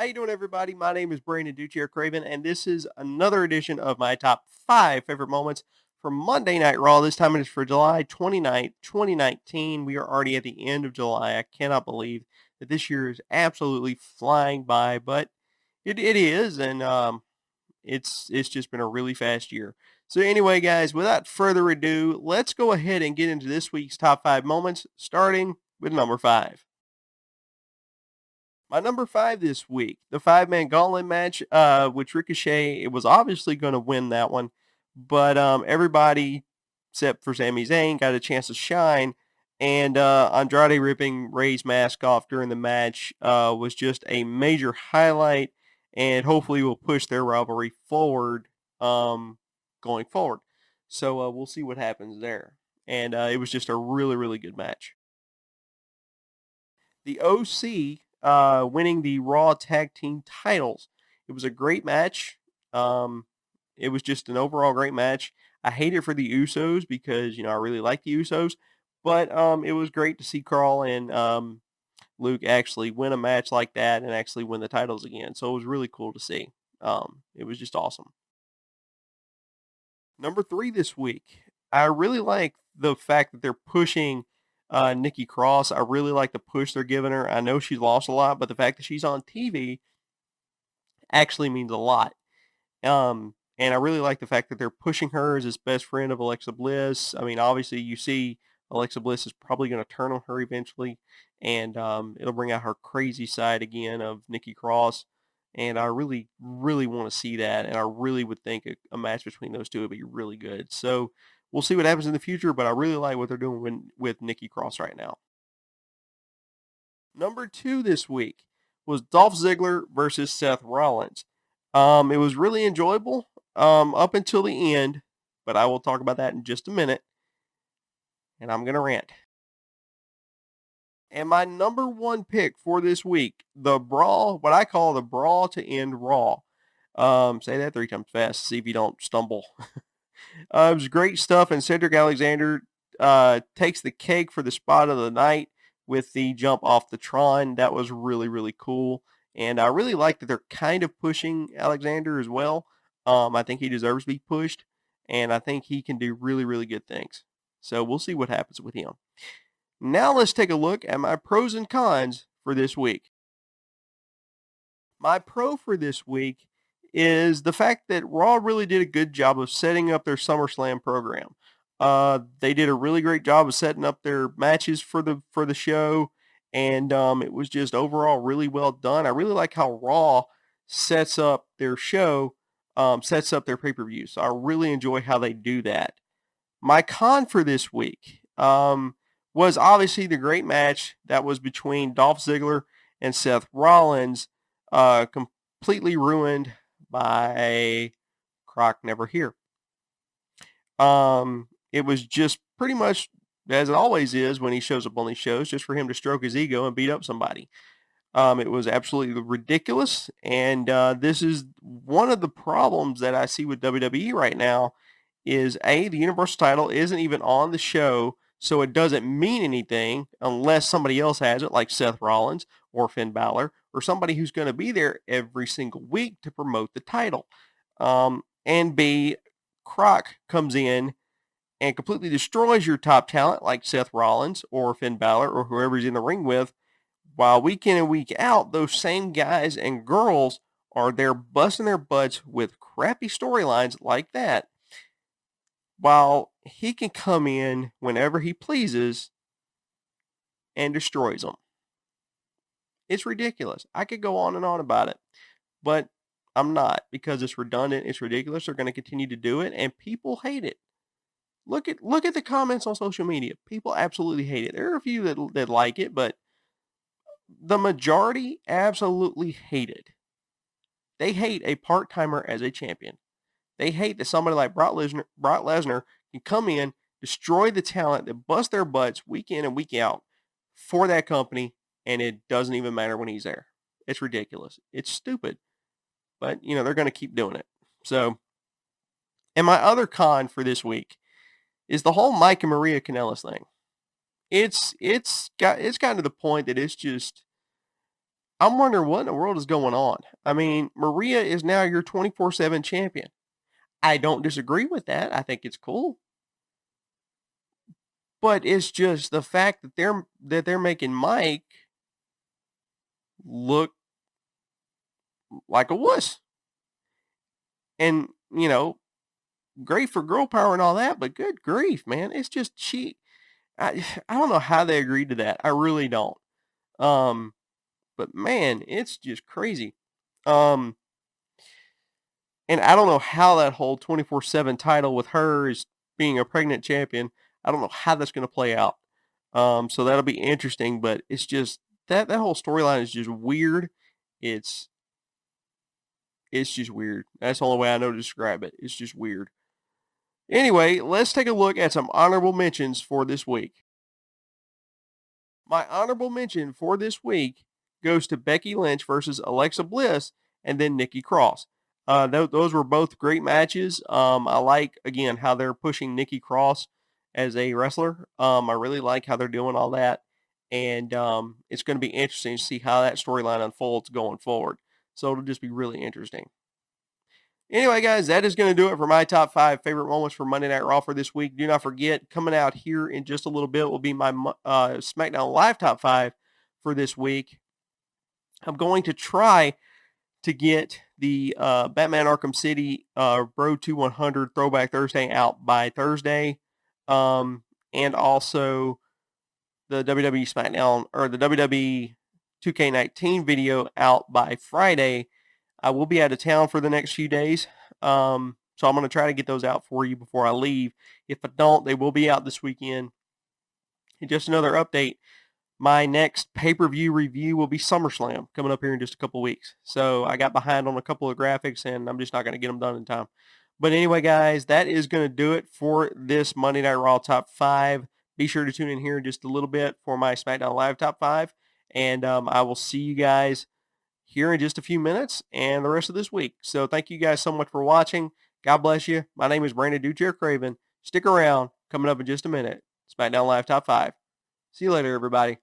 How you doing, everybody? My name is Brandon Dudechair Craven, and this is another edition of my top 5 favorite moments from Monday Night Raw. This time it is for July 29th, 2019. We are already at the end of July. I cannot believe that this year is absolutely flying by, but it is, and it's just been a really fast year. So anyway, guys, without further ado, let's go ahead and get into this week's top 5 moments, starting with number 5. My number 5 this week, the 5-man gauntlet match, which Ricochet, it was obviously going to win that one, but everybody except for Sami Zayn got a chance to shine, and Andrade ripping Ray's mask off during the match was just a major highlight, and hopefully will push their rivalry forward going forward. So we'll see what happens there. And it was just a really, really good match. The OC winning the Raw Tag Team titles. It was a great match. Um, it was just an overall great match. I hate it for the Usos because I really like the Usos, but it was great to see Carl and Luke actually win a match like that and actually win the titles again. So it was really cool to see. It was just awesome. Number 3 this week. I really like the fact that they're pushing Nikki Cross. I really like the push they're giving her. I know she's lost a lot, but the fact that she's on TV actually means a lot. And I really like the fact that they're pushing her as his best friend of Alexa Bliss. I mean, obviously, you see Alexa Bliss is probably going to turn on her eventually, and it'll bring out her crazy side again of Nikki Cross. And I really, really want to see that, and I really would think a match between those two would be really good. So we'll see what happens in the future, but I really like what they're doing with Nikki Cross right now. Number 2 this week was Dolph Ziggler versus Seth Rollins. It was really enjoyable up until the end, but I will talk about that in just a minute, and I'm going to rant. And my number 1 pick for this week, the Brawl, what I call the Brawl to end Raw. Say that 3 times fast, see if you don't stumble. It was great stuff, and Cedric Alexander takes the cake for the spot of the night with the jump off the Tron. That was really, really cool. And I really like that they're kind of pushing Alexander as well. I think he deserves to be pushed, and I think he can do really, really good things. So we'll see what happens with him. Now let's take a look at my pros and cons for this week. My pro for this week is the fact that Raw really did a good job of setting up their SummerSlam program. They did a really great job of setting up their matches for the show, and it was just overall really well done. I really like how Raw sets up their show, sets up their pay-per-view. So I really enjoy how they do that. My con for this week was obviously the great match that was between Dolph Ziggler and Seth Rollins, completely ruined by Croc Never Here. It was just pretty much as it always is when he shows up on these shows, just for him to stroke his ego and beat up somebody. It was absolutely ridiculous, and this is one of the problems that I see with WWE right now is the Universal title isn't even on the show, so it doesn't mean anything unless somebody else has it, like Seth Rollins or Finn Balor, or somebody who's going to be there every single week to promote the title. And B, Croc comes in and completely destroys your top talent, like Seth Rollins or Finn Balor or whoever he's in the ring with, while week in and week out, those same guys and girls are there busting their butts with crappy storylines like that, while he can come in whenever he pleases and destroys them. It's ridiculous. I could go on and on about it, but I'm not, because it's redundant, it's ridiculous. They're going to continue to do it, and people hate it. Look at the comments on social media. People absolutely hate it. There are a few that like it, but the majority absolutely hate it. They hate a part-timer as a champion. They hate that somebody like Brock Lesnar can come in, destroy the talent that bust their butts week in and week out for that company, and it doesn't even matter when he's there. It's ridiculous. It's stupid. But, they're going to keep doing it. So, and my other con for this week is the whole Mike and Maria Kanellis thing. It's gotten to the point that it's just, I'm wondering what in the world is going on. I mean, Maria is now your 24/7 champion. I don't disagree with that. I think it's cool. But it's just the fact that they're making Mike look like a wuss. And, great for girl power and all that, but good grief, man. It's just I don't know how they agreed to that. I really don't. Um, but man, it's just crazy. Um, and I don't know how that whole 24/7 title with her as being a pregnant champion, I don't know how that's going to play out. So that'll be interesting, but it's just that whole storyline is just weird. It's it's just weird. That's the only way I know to describe it. It's just weird. Anyway, let's take a look at some honorable mentions for this week. My honorable mention for this week goes to Becky Lynch versus Alexa Bliss and then Nikki Cross. Those were both great matches. I like, again, how they're pushing Nikki Cross as a wrestler. I really like how they're doing all that. And it's going to be interesting to see how that storyline unfolds going forward. So it'll just be really interesting. Anyway, guys, that is going to do it for my top 5 favorite moments for Monday Night Raw for this week. Do not forget, coming out here in just a little bit will be my SmackDown Live top 5 for this week. I'm going to try to get the Batman Arkham City Road to 100 Throwback Thursday out by Thursday. And also the WWE SmackDown or the WWE 2K19 video out by Friday. I will be out of town for the next few days. So I'm going to try to get those out for you before I leave. If I don't, they will be out this weekend. And just another update. My next pay-per-view review will be SummerSlam coming up here in just a couple weeks. So I got behind on a couple of graphics and I'm just not going to get them done in time. But anyway, guys, that is going to do it for this Monday Night Raw top 5. Be sure to tune in here in just a little bit for my SmackDown Live top 5. And I will see you guys here in just a few minutes and the rest of this week. So thank you guys so much for watching. God bless you. My name is Brandon Dudechair Craven. Stick around. Coming up in just a minute. SmackDown Live Top 5. See you later, everybody.